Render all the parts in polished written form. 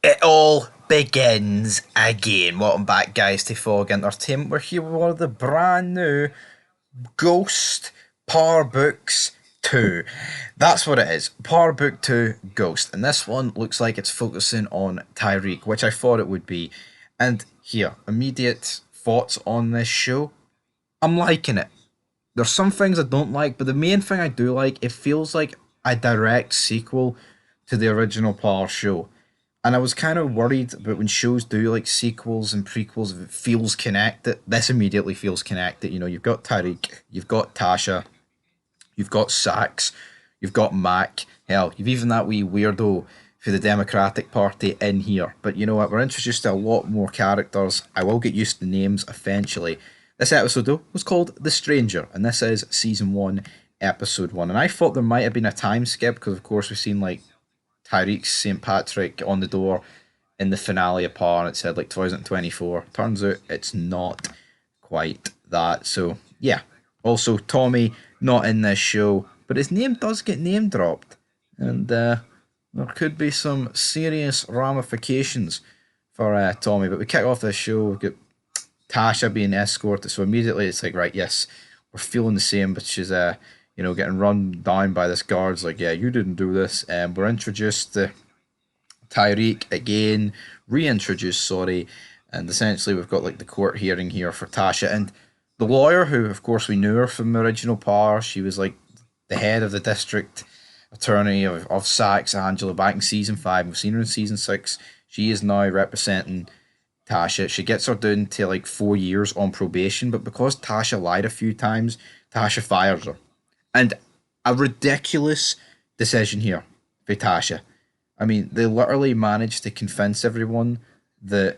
It all begins again. Welcome back, guys, to Fog Entertainment. We're here with one of the brand new Ghost Power Books 2. That's what it is. Power Book 2 Ghost. And this one looks like it's focusing on Tyreek, which I thought it would be. And here, immediate thoughts on this show. I'm liking it. There's some things I don't like, but the main thing I do like, it feels like a direct sequel to the original Power show. And I was kind of worried about when shows do like sequels and prequels, if it feels connected. This immediately feels connected. You know, you've got Tariq, you've got Tasha, you've got Sax, you've got Mac. Hell, you've even that wee weirdo for the Democratic Party in here. But you know what? We're introduced to a lot more characters. I will get used to the names eventually. This episode, though, was called The Stranger, and this is season 1, episode 1. And I thought there might have been a time skip because, of course, we've seen like Tyreek's St. Patrick on the door in the finale of Power, and it said like 2024. Turns out it's not quite that. So, yeah. Also, Tommy not in this show, but his name does get name dropped. And there could be some serious ramifications for Tommy. But we kick off this show. We've got Tasha being escorted. So immediately it's like, right, yes, we're feeling the same, but she's getting run down by this guard's like, yeah, you didn't do this. And we're introduced to Tyreek again, reintroduced, sorry, and essentially we've got like the court hearing here for Tasha and the lawyer, who of course we knew her from the original Power. She was like the head of the district attorney of Sax Angela back in season 5. We've seen her in season 6. She is now representing Tasha. She gets her down to like 4 years on probation, but because Tasha lied a few times, Tasha fires her. And a ridiculous decision here for Tasha. I mean, they literally managed to convince everyone that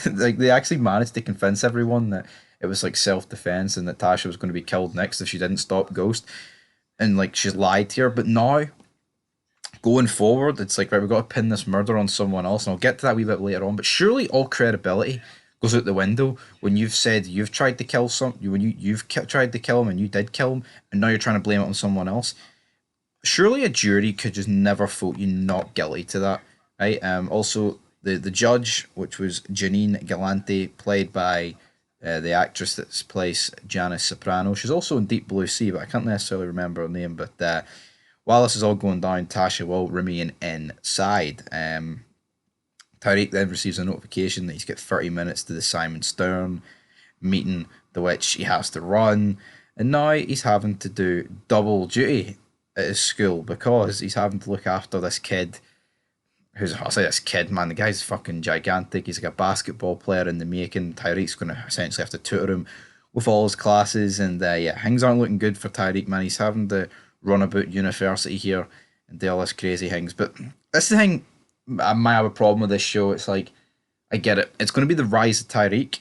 like they actually managed to convince everyone that it was like self defense and that Tasha was going to be killed next if she didn't stop Ghost. And like she's lied here, but now going forward, it's like, right, we've got to pin this murder on someone else, and I'll get to that a wee bit later on. But surely all credibility goes out the window when you've said you've tried to kill when you've tried to kill him and you did kill him, and now you're trying to blame it on someone else. Surely a jury could just never vote you not guilty to that, right? Also, the judge, which was Janine Galante, played by the actress that's plays Janice Soprano. She's also in Deep Blue Sea, but I can't necessarily remember her name. But while this is all going down, Tasha will remain inside. Tyreek then receives a notification that he's got 30 minutes to the Simon Stern meeting, the which he has to run. And now he's having to do double duty at his school because he's having to look after this kid who's, I'll say this kid, man, the guy's fucking gigantic. He's like a basketball player in the making. Tyreek's going to essentially have to tutor him with all his classes. And yeah, things aren't looking good for Tyreek, man. He's having to run about university here and do all this crazy things. But that's the thing, I might have a problem with this show. It's like, I get it. It's going to be the rise of Tyreek,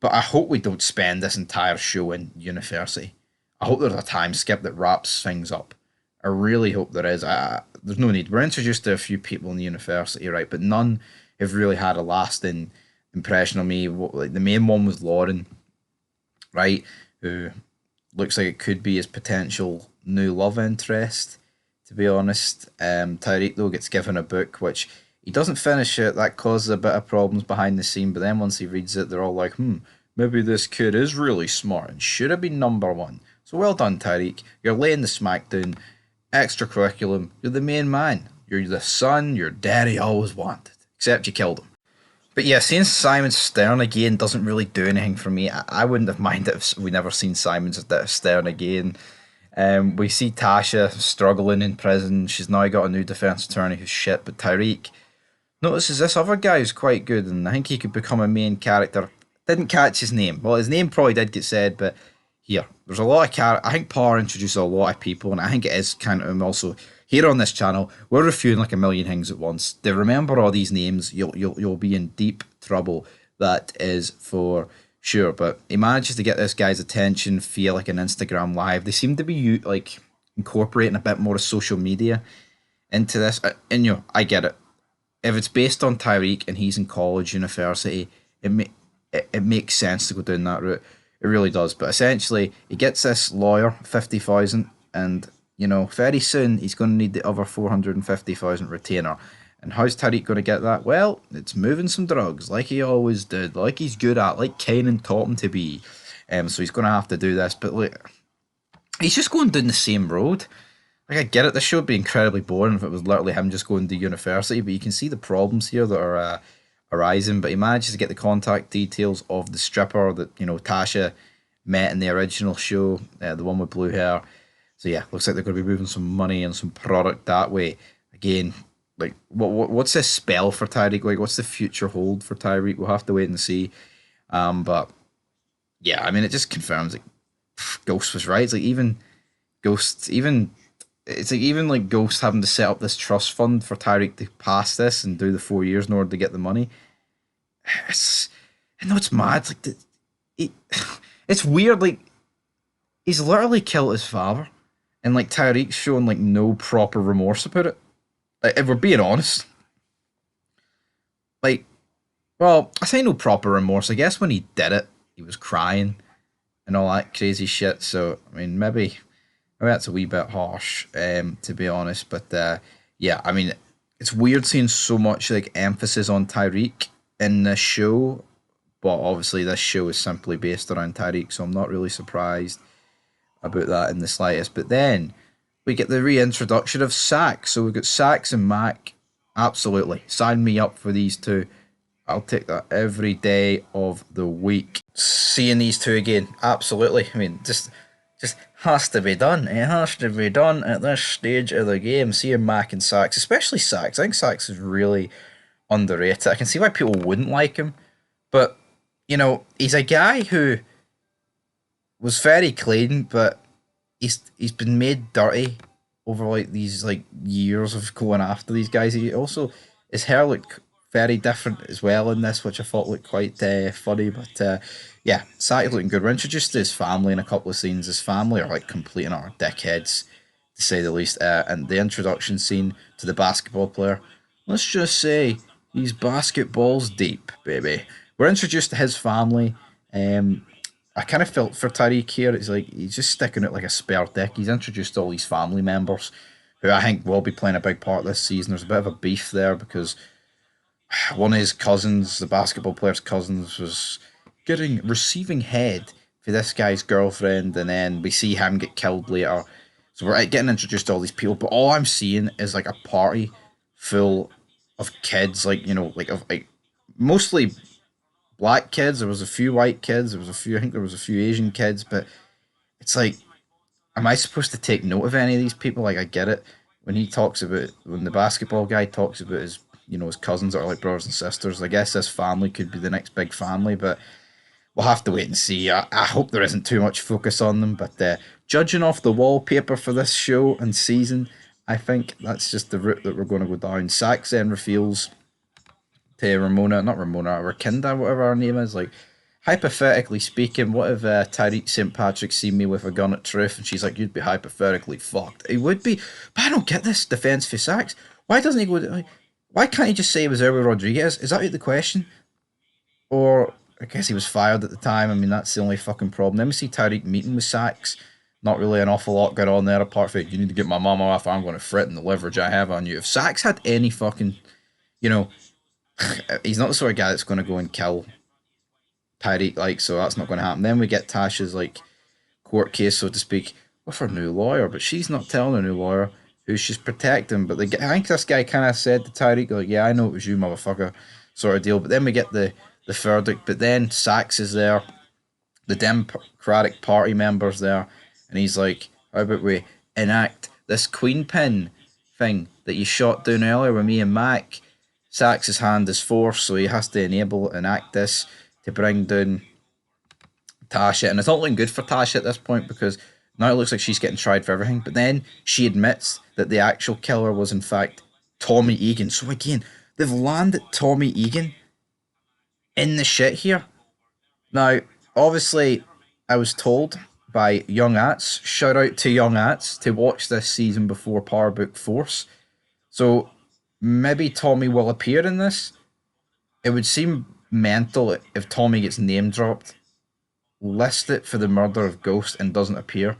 but I hope we don't spend this entire show in university. I hope there's a time skip that wraps things up. I really hope there is. There's no need. We're introduced to a few people in the university, right? But none have really had a lasting impression on me. Like the main one was Lauren, right? Who looks like it could be his potential new love interest, to be honest. Tyreek, though, gets given a book, which he doesn't finish it. That causes a bit of problems behind the scene. But then once he reads it, they're all like, maybe this kid is really smart and should have been number one. So well done, Tyreek. You're laying the smack down. Extra curriculum. You're the main man. You're the son your daddy always wanted. Except you killed him. But yeah, seeing Simon Stern again doesn't really do anything for me. I wouldn't have minded if we never seen Simon Stern again. We see Tasha struggling in prison. She's now got a new defense attorney who's shit. But Tyreek notices this other guy who's quite good, and I think he could become a main character. Didn't catch his name. Well, his name probably did get said, but here, there's a lot of I think Power introduces a lot of people, and I think it is kind of also here on this channel. We're reviewing like a million things at once. To remember all these names, you'll be in deep trouble. That is for sure. But he manages to get this guy's attention via like an Instagram live. They seem to be like incorporating a bit more of social media into this, and I get it. If it's based on Tyreek and he's in college, university, it makes sense to go down that route. It really does. But essentially, he gets this lawyer 50,000, and very soon he's going to need the other 450,000 retainer. And how's Tariq going to get that? Well, it's moving some drugs, like he always did, like he's good at, like Kanan taught him to be. So he's going to have to do this, but like, he's just going down the same road. Like I get it, this show would be incredibly boring if it was literally him just going to university, but you can see the problems here that are arising. But he manages to get the contact details of the stripper that Tasha met in the original show, the one with blue hair. So yeah, looks like they're going to be moving some money and some product that way. Again, like what's this spell for Tyreek? Like what's the future hold for Tyreek? We'll have to wait and see. But yeah, I mean it just confirms like Ghost was right. It's like even Ghost, even it's like even like Ghost having to set up this trust fund for Tyreek to pass this and do the 4 years in order to get the money. It's I know it's mad. Like it, it's weird. Like he's literally killed his father, and like Tyreek's showing like no proper remorse about it. Like, if we're being honest, like, well, I say no proper remorse. I guess when he did it, he was crying and all that crazy shit. So I mean, maybe that's a wee bit harsh, to be honest. But yeah, I mean, it's weird seeing so much like emphasis on Tyreek in this show, but obviously this show is simply based around Tyreek, so I'm not really surprised about that in the slightest. But then we get the reintroduction of Sax. So we've got Sax and Mac. Absolutely, sign me up for these two. I'll take that every day of the week. Seeing these two again, absolutely. I mean, just has to be done. It has to be done at this stage of the game. Seeing Mac and Sax, especially Sax. I think Sax is really underrated. I can see why people wouldn't like him, but he's a guy who was very clean, but he's been made dirty over like these like years of going after these guys. He also his hair looked very different as well in this, which I thought looked quite funny. But yeah, Saki's looking good. We're introduced to his family in a couple of scenes. His family are like complete and utter dickheads, to say the least. And the introduction scene to the basketball player, let's just say he's basketballs deep, baby. We're introduced to his family. I kind of felt for Tariq here. It's like he's just sticking out like a spare dick. He's introduced all these family members who I think will be playing a big part this season. There's a bit of a beef there because one of his cousins, the basketball player's cousins, was receiving head for this guy's girlfriend, and then we see him get killed later. So we're getting introduced to all these people, but all I'm seeing is like a party full of kids, like mostly black kids. There was a few white kids. I think there was a few Asian kids, but it's like, am I supposed to take note of any of these people? Like, I get it when the basketball guy talks about his cousins that are like brothers and sisters. I guess this family could be the next big family, but we'll have to wait and see. I hope there isn't too much focus on them, but judging off the wallpaper for this show and season, I think that's just the route that we're going to go down. Sax then reveals to not Ramona, Rakinda, whatever her name is, like, hypothetically speaking, what if Tyreek St. Patrick seen me with a gun at Truth and she's like, you'd be hypothetically fucked? He would be, but I don't get this defense for Sax. Why doesn't he go, why can't he just say it was Elwood Rodriguez? Is that the question? Or, I guess he was fired at the time. I mean, that's the only fucking problem. Then we see Tyreek meeting with Sax. Not really an awful lot going on there apart from, you need to get my mama off, I'm going to threaten the leverage I have on you. If Sax had any fucking, he's not the sort of guy that's going to go and kill Tyreek, like, so that's not going to happen. Then we get Tasha's, like, court case, so to speak, with her new lawyer, but she's not telling her new lawyer who she's protecting. But I think this guy kind of said to Tyreek, like, yeah, I know it was you, motherfucker, sort of deal. But then we get the verdict, but then Sax is there, the Democratic Party members there, and he's like, how about we enact this queen pin thing that you shot down earlier with me and Mac? Sax's hand is forced, so he has to enact this to bring down Tasha. And it's not looking good for Tasha at this point because now it looks like she's getting tried for everything. But then she admits that the actual killer was in fact Tommy Egan. So again, they've landed Tommy Egan in the shit here. Now, obviously, I was told by Young Ats, shout out to Young Ats, to watch this season before Power Book Force. So maybe Tommy will appear in this. It would seem mental if Tommy gets name dropped, list it for the murder of Ghost and doesn't appear,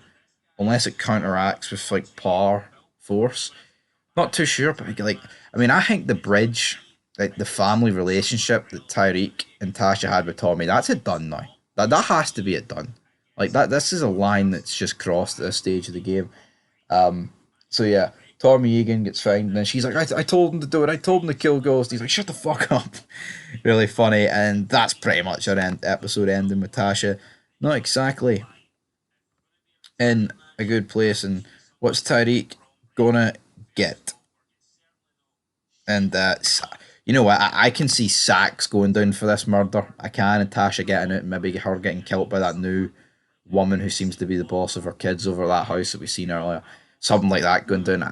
unless it counteracts with like Power Force. Not too sure, but like, I mean, I think the bridge, like the family relationship that Tyreek and Tasha had with Tommy, that's it done now. That has to be it done. Like that, this is a line that's just crossed at this stage of the game. So yeah, Tommy Egan gets fined, and then she's like, I told him to do it. I told him to kill Ghost." He's like, "Shut the fuck up." Really funny, and that's pretty much our episode ending with Tasha. Not exactly in a good place. And what's Tyreek gonna get? And you know what? I can see Saxe going down for this murder. I can, and Tasha getting it, and maybe her getting killed by that new woman who seems to be the boss of her kids over that house that we seen earlier. Something like that going down.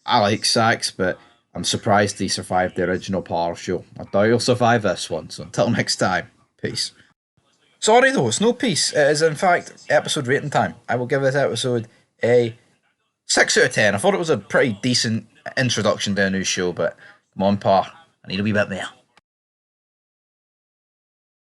I like Saxe, but I'm surprised he survived the original Power Show. I doubt he'll survive this one. So until next time, peace. Sorry though, it's no peace. It is in fact episode rating time. I will give this episode a 6 out of 10. I thought it was a pretty decent introduction to a new show, but come on, Pa. I need a wee bit more.